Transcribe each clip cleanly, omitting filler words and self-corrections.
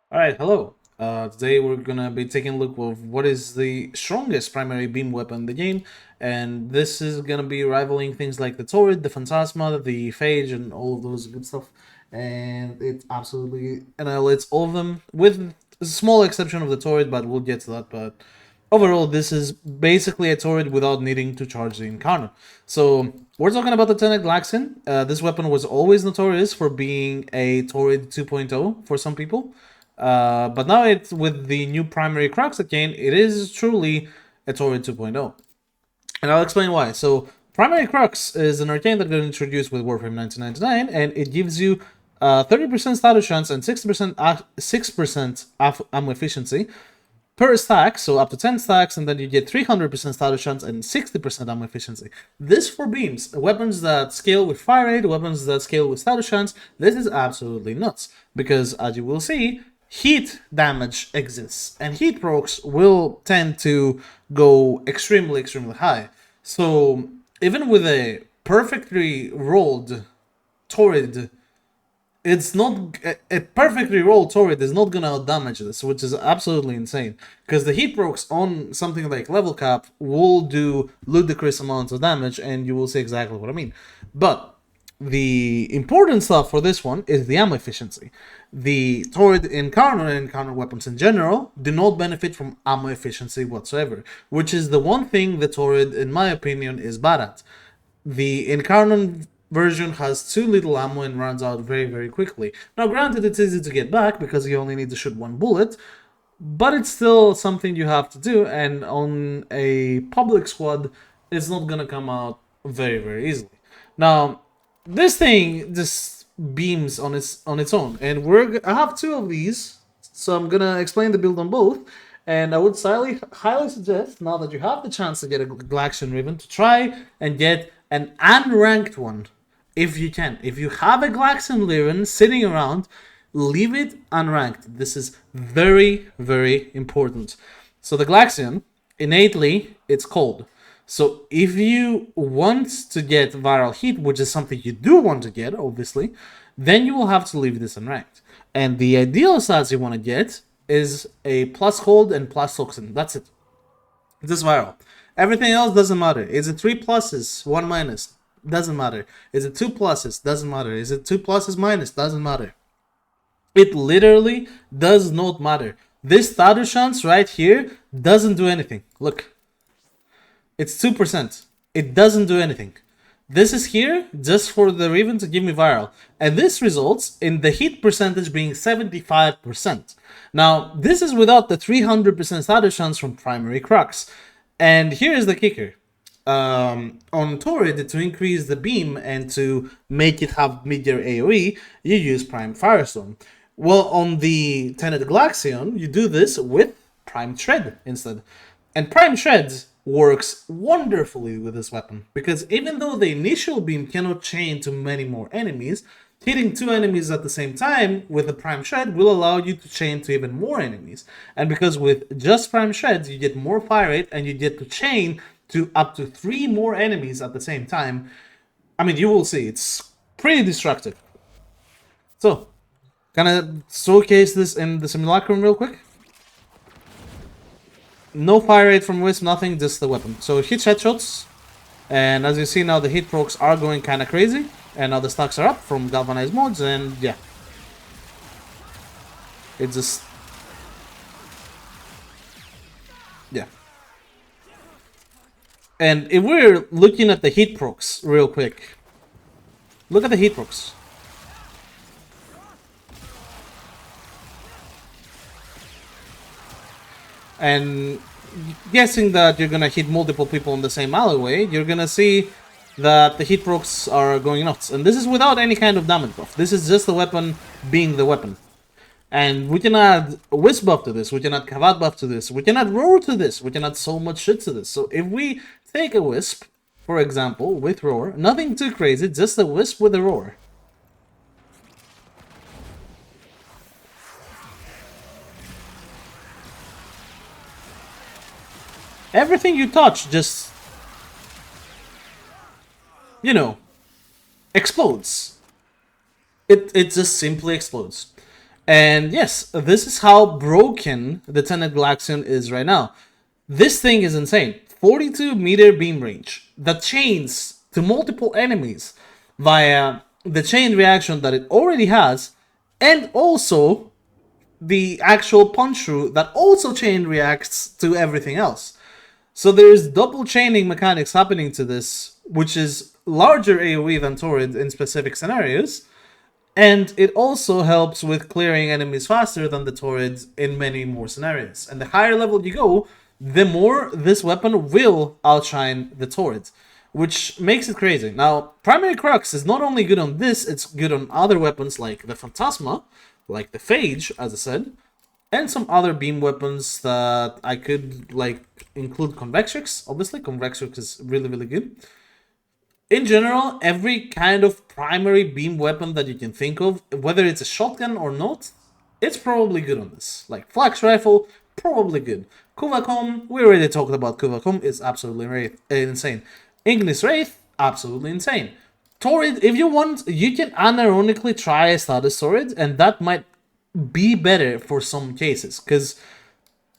Alright, hello. Today we're gonna be taking a look of what is the strongest primary beam weapon in the game, and this is gonna be rivaling things like the Torid, the Phantasma, the Phage, and all of those good stuff. And it absolutely annihilates all of them, with a small exception of the Torid, but we'll get to that. But overall, this is basically a Torid without needing to charge the Incarnate. So we're talking about the Tenet Glaxion. This weapon was always notorious for being a Torid 2.0 for some people. But now it's with the new primary Crux again, it is truly a Torid 2.0. And I'll explain why. So, Primary Crux is an arcane that got introduced with Warframe 1999, and it gives you 30% status chance and 6% ammo efficiency per stack, so up to 10 stacks, and then you get 300% status chance and 60% ammo efficiency. This for beams, weapons that scale with fire rate, weapons that scale with status chance. This is absolutely nuts, because as you will see, heat damage exists, and heat procs will tend to go extremely, extremely high. So even with a perfectly rolled Torid, it's not a perfectly rolled Torid is not gonna damage this, which is absolutely insane. Because the heat procs on something like level cap will do ludicrous amounts of damage, and you will see exactly what I mean. But the important stuff for this one is the ammo efficiency. The Torid Incarnate and Incarnate weapons in general do not benefit from ammo efficiency whatsoever, which is the one thing the Torid, in my opinion, is bad at. The Incarnate version has too little ammo and runs out very, very quickly. Now, granted, it's easy to get back because you only need to shoot one bullet, but it's still something you have to do, and on a public squad, it's not gonna come out very, very easily. Now, this thing just beams on its own, and I have two of these, so I'm gonna explain the build on both. And I would highly suggest, now that you have the chance to get a Glaxion Ribbon, to try and get an unranked one if you can. If you have a Glaxion Ribbon sitting around, leave it unranked. This is very, very important. So the Glaxion, innately, it's cold. So if you want to get viral heat, which is something you do want to get, obviously, then you will have to leave this unranked. And the ideal stats you want to get is a plus cold and plus toxin. That's it. This viral. Everything else doesn't matter. Is it 3 pluses, 1 minus? Doesn't matter. Is it 2 pluses? Doesn't matter. Is it 2 pluses minus? Doesn't matter. It literally does not matter. This status chance right here doesn't do anything. Look. It's 2%. It doesn't do anything. This is here just for the Raven to give me viral. And this results in the hit percentage being 75%. Now, this is without the 300% status chance from primary Crux. And here is the kicker. On Torid, to increase the beam and to make it have mid-air AoE, you use Prime Firestorm. Well, on the Tenet Glaxion, you do this with Prime Shred instead. And Prime Shred works wonderfully with this weapon, because even though the initial beam cannot chain to many more enemies, hitting 2 enemies at the same time with a Prime Shred will allow you to chain to even more enemies. And because with just Prime Shreds, you get more fire rate and you get to chain to up to 3 more enemies at the same time. I mean, you will see, it's pretty destructive. So, gonna showcase this in the simulacrum real quick. No fire rate from Wisp, nothing, just the weapon. So it hits headshots, and as you see now the hit procs are going kind of crazy, and now the stacks are up from galvanized mods, and yeah. It just... yeah. And if we're looking at the hit procs real quick, look at the hit procs. And guessing that you're gonna hit multiple people in the same alleyway, you're gonna see that the hit procs are going nuts. And this is without any kind of damage buff. This is just the weapon being the weapon. And we can add Wisp buff to this, we can add Kavat buff to this, we can add Roar to this, we can add so much shit to this. So if we take a Wisp, for example, with Roar, nothing too crazy, just a Wisp with a Roar. Everything you touch just, you know, explodes. It just simply explodes. And yes, this is how broken the Tenet Galaxian is right now. This thing is insane. 42-meter beam range that chains to multiple enemies via the chain reaction that it already has, and also the actual punch through that also chain reacts to everything else. So there's double chaining mechanics happening to this, which is larger AoE than Torid in specific scenarios, and it also helps with clearing enemies faster than the Torids in many more scenarios. And the higher level you go, the more this weapon will outshine the Torids, which makes it crazy. Now, Primary Crux is not only good on this, it's good on other weapons like the Phantasma, like the Phage, as I said, and some other beam weapons that I could like include Convextrix. Obviously, Convextrix is really, really good. In general, every kind of primary beam weapon that you can think of, whether it's a shotgun or not, it's probably good on this. Like Flax Rifle, probably good. Kuvacom, we already talked about Kuvacom, it's absolutely insane. Ignis Wraith, absolutely insane. Torid, if you want, you can unironically try a status Torid, and that might be better for some cases. Because,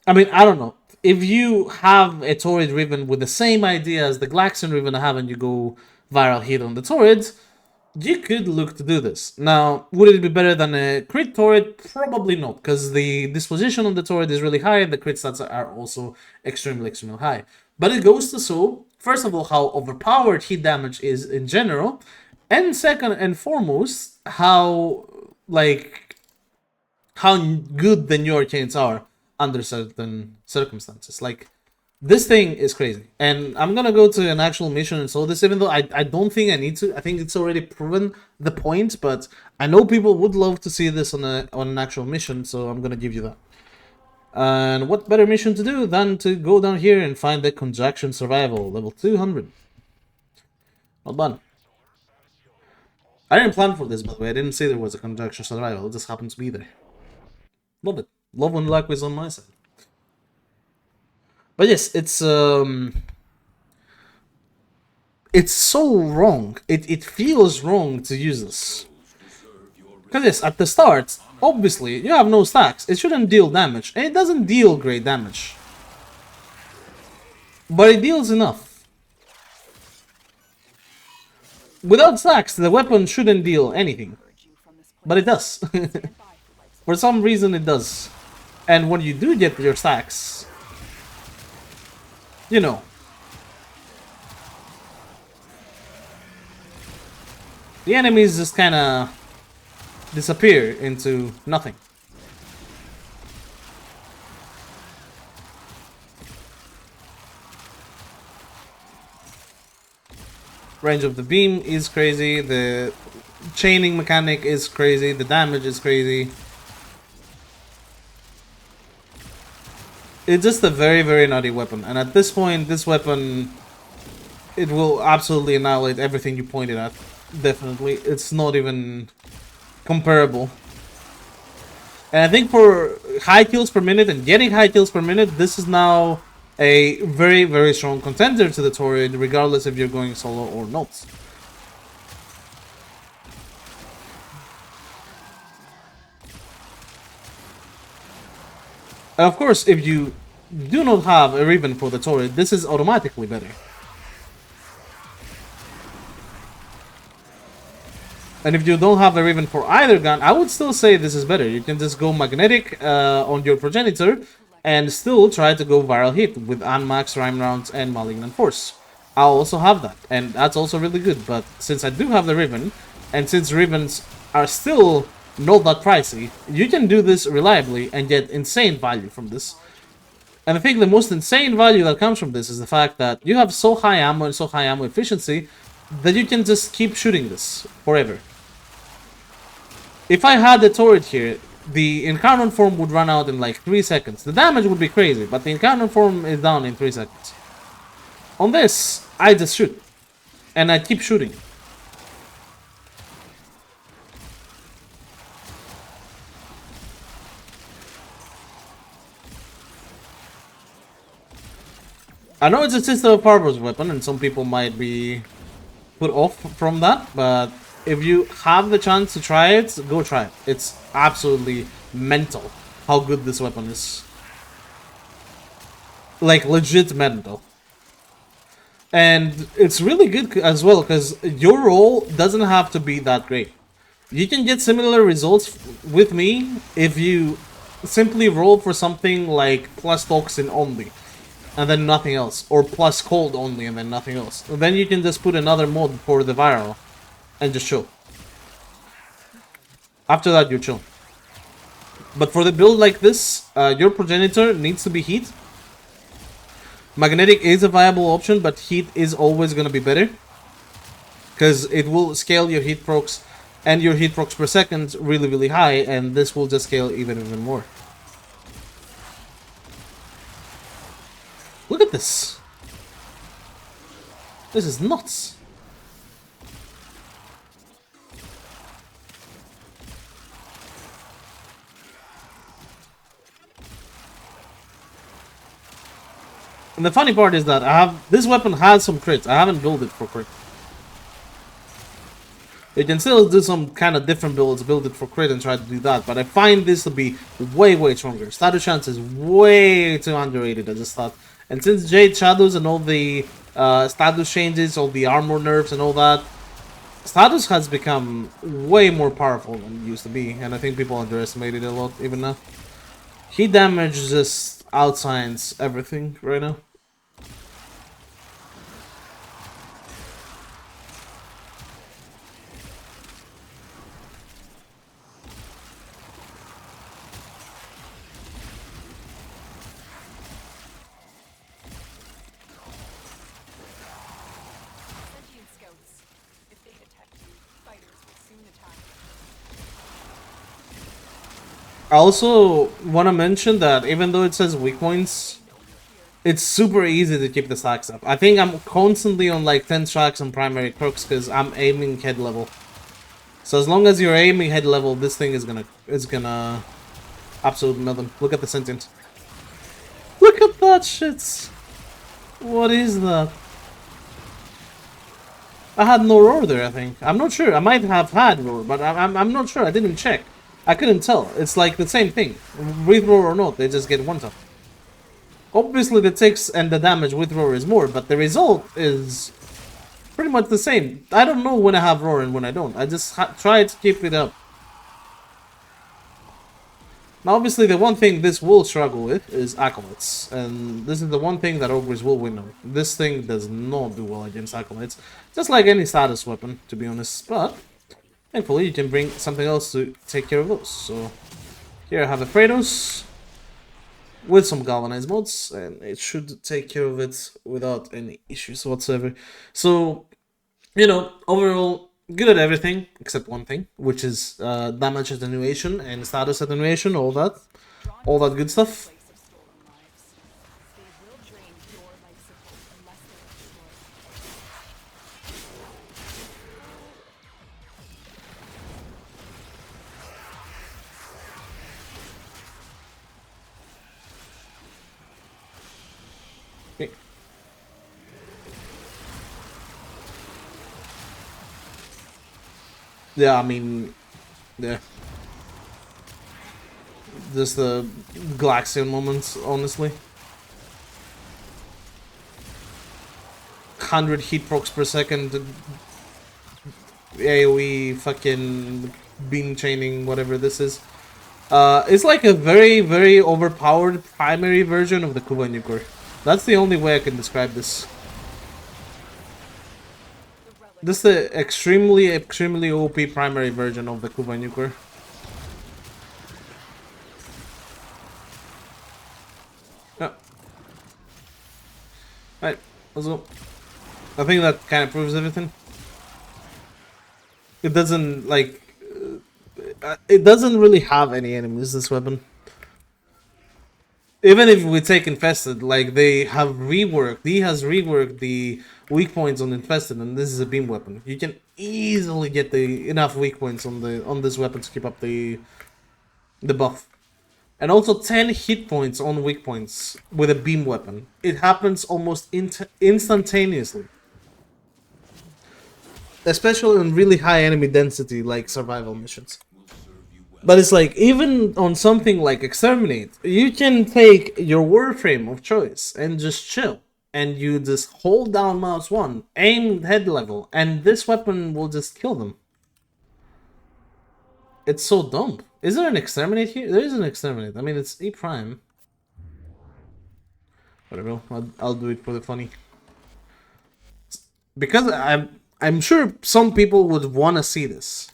I mean, I don't know. If you have a Torid Riven with the same idea as the Glaxion Riven I have and you go viral hit on the Torids, you could look to do this. Now, would it be better than a crit Torid? Probably not, because the disposition on the Torid is really high and the crit stats are also extremely, extremely high. But it goes to show, first of all, how overpowered hit damage is in general, and second and foremost, how good the new arcanes are under certain circumstances. Like, this thing is crazy. And I'm gonna go to an actual mission and solve this, even though I don't think I need to. I think it's already proven the point, but I know people would love to see this on an actual mission, so I'm gonna give you that. And what better mission to do than to go down here and find the Conjunction Survival, level 200. Not bad. I didn't plan for this, by the way. I didn't say there was a Conjunction Survival. It just happened to be there. Love it. Love when luck is on my side. But yes, it's so wrong. It feels wrong to use this. Because yes, at the start, obviously, you have no stacks. It shouldn't deal damage. And it doesn't deal great damage. But it deals enough. Without stacks, the weapon shouldn't deal anything. But it does. For some reason it does. And when you do get your stacks, you know, the enemies just kind of disappear into nothing. Range of the beam is crazy, the chaining mechanic is crazy, the damage is crazy. It's just a very, very nutty weapon, and at this point, this weapon, it will absolutely annihilate everything you pointed at. Definitely. It's not even comparable. And I think for high kills per minute and getting high kills per minute, this is now a very, very strong contender to the Torid, regardless if you're going solo or not. And of course, if you do not have a Riven for the Torid, this is automatically better. And if you don't have a Riven for either gun, I would still say this is better. You can just go Magnetic on your Progenitor and still try to go viral hit with Unmax, Rhyme Rounds, and Malignant Force. I also have that, and that's also really good. But since I do have the Riven, and since Rivens are still not that pricey, you can do this reliably and get insane value from this. And I think the most insane value that comes from this is the fact that you have so high ammo and so high ammo efficiency that you can just keep shooting this forever. If I had the Torid here, the Incarnate Form would run out in like 3 seconds. The damage would be crazy, but the Incarnate Form is down in 3 seconds. On this, I just shoot. And I keep shooting. I know it's a system of purpose weapon, and some people might be put off from that, but if you have the chance to try it, go try it. It's absolutely mental how good this weapon is. Like, legit mental. And it's really good as well, because your roll doesn't have to be that great. You can get similar results with me if you simply roll for something like plus toxin only, and then nothing else, or plus cold only and then nothing else. Then you can just put another mod for the viral and just chill. After that, you chill. But for the build like this, your progenitor needs to be heat. Magnetic is a viable option, but heat is always going to be better, because it will scale your heat procs and your heat procs per second really high, and this will just scale even more. Look at this. This is nuts. And the funny part is that this weapon has some crits. I haven't built it for crit. You can still do some kind of different builds, build it for crit and try to do that, but I find this to be way stronger. Status chance is way too underrated, I just thought. And since Jade Shadows and all the status changes, all the armor nerfs and all that, status has become way more powerful than it used to be, and I think people underestimate it a lot even now. Heat damage just outshines everything right now. I also want to mention that even though it says weak points, it's super easy to keep the stacks up. I think I'm constantly on like 10 stacks on primary Crux because I'm aiming head level. So as long as you're aiming head level, this thing is gonna absolutely melt them. Look at the sentient. Look at that shit. What is that? I had no roar there, I think. I'm not sure. I might have had roar, but I'm not sure. I didn't check. I couldn't tell. It's like the same thing. With roar or not, they just get one tap. Obviously the ticks and the damage with roar is more, but the result is pretty much the same. I don't know when I have roar and when I don't. I just try to keep it up. Now obviously the one thing this will struggle with is acolytes, and this is the one thing that ogres will win on. This thing does not do well against acolytes, just like any status weapon, to be honest, but thankfully you can bring something else to take care of those. So here I have a Kratos with some galvanized mods, and it should take care of it without any issues whatsoever. So, you know, overall, good at everything except one thing, which is damage attenuation and status attenuation, all that good stuff. Okay. Yeah, I mean, yeah. Just the Glaxion moments, honestly. 100 heat procs per second, AoE, fucking beam chaining, whatever this is. It's like a very overpowered primary version of the Kuva Nuker. That's the only way I can describe this. This is the extremely OP primary version of the Kuva Nuker. Yeah. Right, let's go. I think that kind of proves everything. It doesn't, like... it doesn't really have any enemies, this weapon. Even if we take Infested, like, they have reworked... he has reworked the weak points on Infested, and this is a beam weapon. You can easily get enough weak points on this weapon to keep up the buff. And also 10 hit points on weak points with a beam weapon. It happens almost instantaneously. Especially on really high enemy density, like survival missions. But it's like, even on something like Exterminate, you can take your Warframe of choice and just chill. And you just hold down mouse 1, aim head level, and this weapon will just kill them. It's so dumb. Is there an Exterminate here? There is an Exterminate. I mean, it's E prime. Whatever, I'll do it for the funny. Because I'm sure some people would want to see this.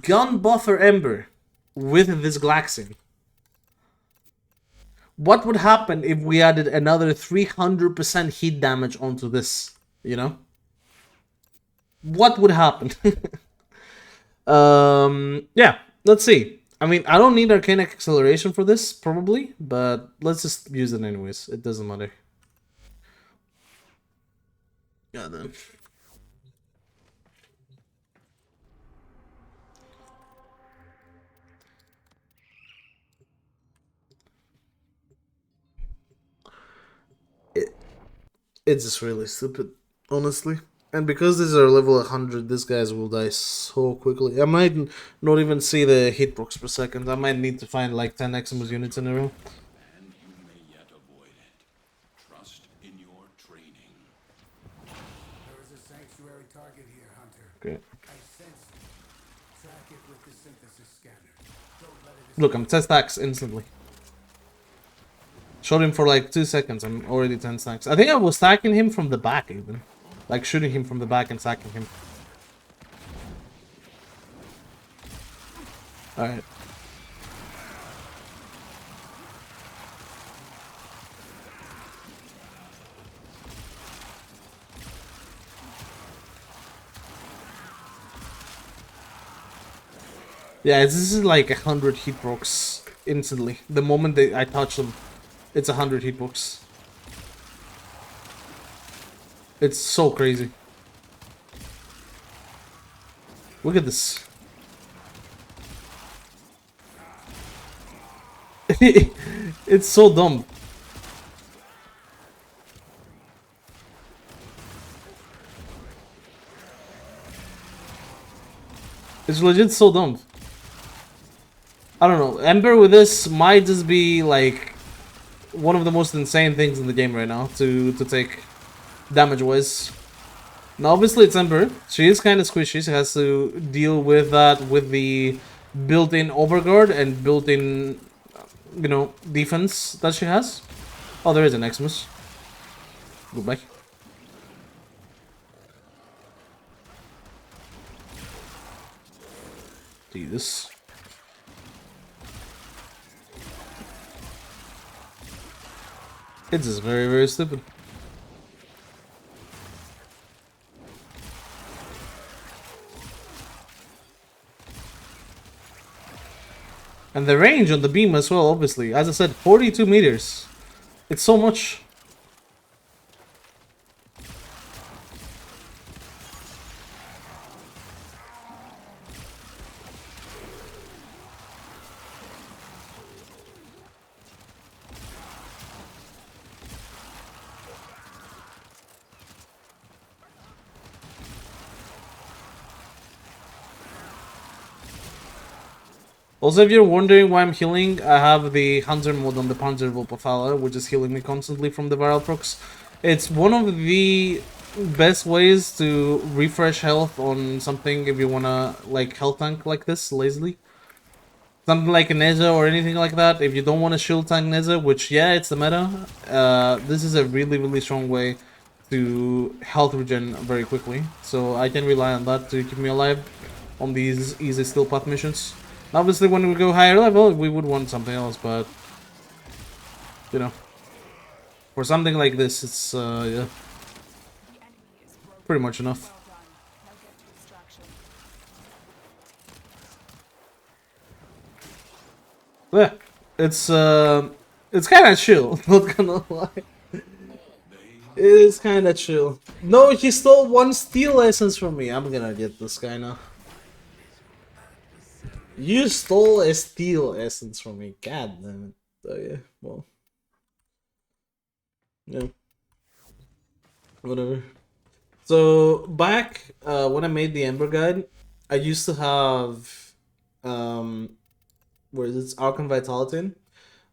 Gun buffer Ember with this Glaxing. What would happen if we added another 300% heat damage onto this, you know? What would happen? Yeah, let's see. I mean, I don't need Arcanic Acceleration for this, probably, but let's just use it anyways. It doesn't matter. Yeah, then. It's just really stupid, honestly. And because these are level 100, these guys will die so quickly. I might not even see the hit procs per second. I might need to find like 10 Eximus units in a row. And you may yet avoid it. Trust in your training. There is a sanctuary target here, Hunter. Okay. I sense it. Track it with the synthesis scanner. Don't let it Look, I'm 10 stacks instantly. Shot him for like 2 seconds. I'm already 10 stacks. I think I was stacking him from the back even. Like shooting him from the back and stacking him. Alright. Yeah, this is like 100 hit procs instantly. The moment I touch them, it's 100 hit procs. It's so crazy. Look at this. It's so dumb. It's legit so dumb. I don't know. Ember with this might just be like one of the most insane things in the game right now to take damage-wise. Now, obviously, it's Ember. She is kind of squishy. She has to deal with that with the built-in overguard and built-in, you know, defense that she has. Oh, there is an Eximus. Goodbye. Jesus. It's just very, very stupid. And the range on the beam as well, obviously. As I said, 42 meters. It's so much. Also, if you're wondering why I'm healing, I have the Hunter mode on the Panzerwolf, which is healing me constantly from the viral procs. It's one of the best ways to refresh health on something if you wanna like health tank like this lazily. Something like a Neza or anything like that. If you don't want to shield tank Neza, which yeah, it's the meta. This is a really, really strong way to health regen very quickly. So I can rely on that to keep me alive on these easy skill path missions. Obviously, when we go higher level, we would want something else, but you know, for something like this, it's yeah, pretty much enough. Yeah, it's kind of chill. Not gonna lie, it is kind of chill. No, he stole one steel essence from me. I'm gonna get this guy now. You stole a steel essence from me. God damn it. Oh yeah, well. Yeah. Whatever. So back when I made the Ember guide, I used to have where it's Archon Vitality.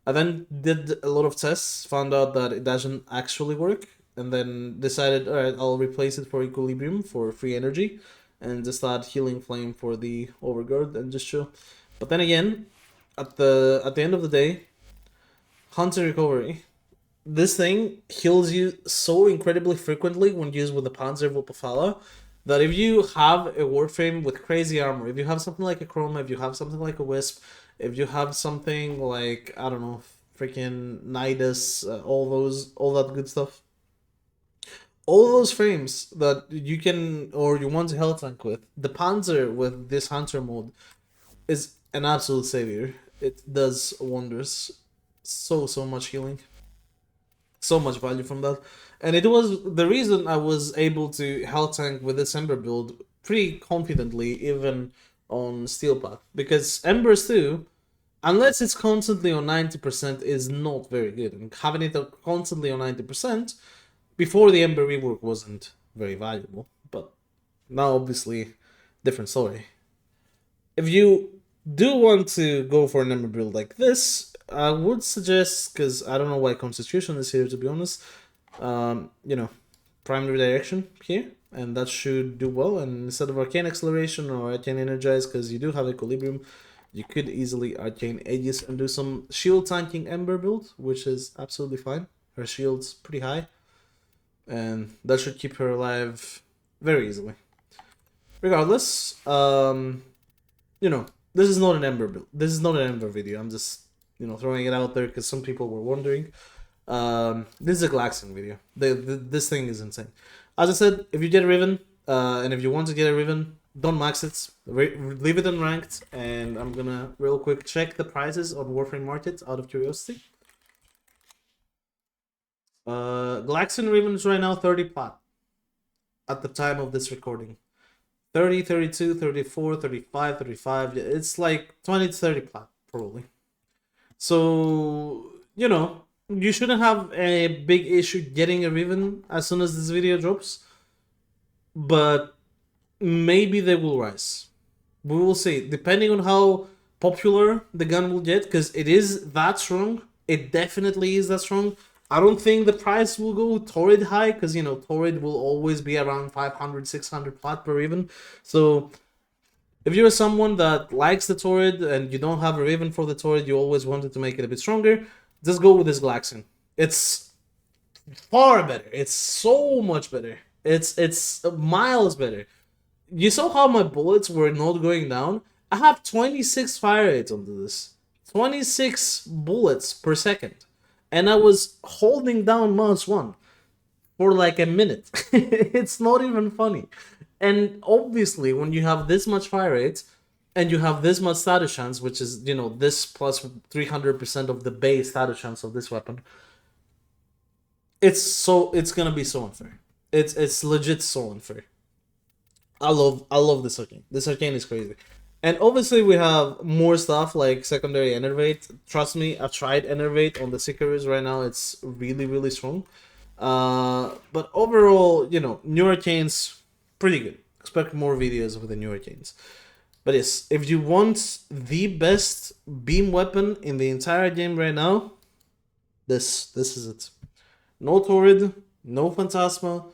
I then did a lot of tests, found out that it doesn't actually work, and then decided, alright, I'll replace it for Equilibrium for free energy, and just add Healing Flame for the Overguard and just chill. But then again, at the end of the day, Hunter Recovery, this thing heals you so incredibly frequently when used with the Panzer Vulpafala that if you have a Warframe with crazy armor, if you have something like a Chroma, if you have something like a Wisp, if you have something like, I don't know, freaking Nidus, all that good stuff, all those frames that you can or you want to health tank with, the Panzer with this Hunter mode is an absolute savior. It does wonders. So much healing. So much value from that. And it was the reason I was able to health tank with this Ember build pretty confidently, even on Steel Path. Because Embers too, unless it's constantly on 90%, is not very good. And having it constantly on 90%, before the Ember rework wasn't very valuable. But now obviously, different story. If you do want to go for an Ember build like this, I would suggest, because I don't know why Constitution is here to be honest, you know, Primary Direction here, and that should do well. And instead of Arcane Acceleration or Arcane Energize, because you do have Equilibrium, you could easily Arcane Aegis and do some shield tanking Ember build, which is absolutely fine. Her shield's pretty high, and that should keep her alive very easily. Regardless, you know, this is not an Ember build. This is not an Ember video. I'm just, you know, throwing it out there because some people were wondering. This is a Glaxing video. This thing is insane. As I said, if you get a Riven, and if you want to get a Riven, don't max it. Leave it unranked, and I'm gonna real quick check the prices on Warframe Market out of curiosity. Glaxing Riven is right now 30 plat at the time of this recording. 30, 32, 34, 35, 35. It's like 20 to 30 plat, probably. So, you know, you shouldn't have a big issue getting a Riven as soon as this video drops. But maybe they will rise. We will see, depending on how popular the gun will get, because it is that strong. It definitely is that strong. I don't think the price will go Torid high, because, you know, Torid will always be around 500, 600 plat per Riven. So if you're someone that likes the Torid and you don't have a Riven for the Torid, you always wanted to make it a bit stronger, just go with this Glaxing. It's far better. It's so much better. It's miles better. You saw how my bullets were not going down? I have 26 fire rates onto this. 26 bullets per second. And I was holding down mouse 1 for like a minute. It's not even funny. And obviously, when you have this much fire rate, and you have this much status chance, which is, you know, this plus 300% of the base status chance of this weapon, it's gonna be so unfair. It's legit so unfair. I love this arcane. This arcane is crazy. And obviously we have more stuff like secondary Enervate. Trust me, I've tried Enervate on the Seekers right now. It's really, really strong. But overall, you know, new arcanes, pretty good. Expect more videos with the new arcanes. But yes, if you want the best beam weapon in the entire game right now, this is it. No Torid, no Phantasma,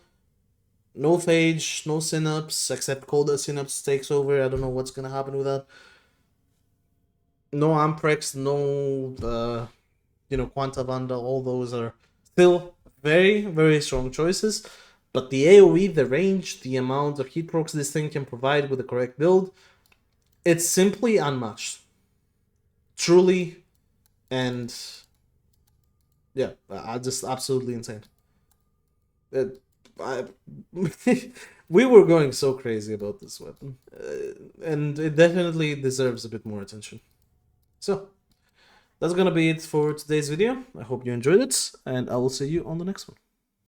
no Phage, no Synapse, except Coda Synapse takes over. I don't know what's gonna happen with that. No Amprex, no you know, Quanta Vanda. All those are still very, very strong choices. But the AoE, the range, the amount of hit procs this thing can provide with the correct build, it's simply unmatched. Truly, and yeah, just absolutely insane. We were going so crazy about this weapon, and it definitely deserves a bit more attention. So, that's gonna be it for today's video. I hope you enjoyed it, and I will see you on the next one.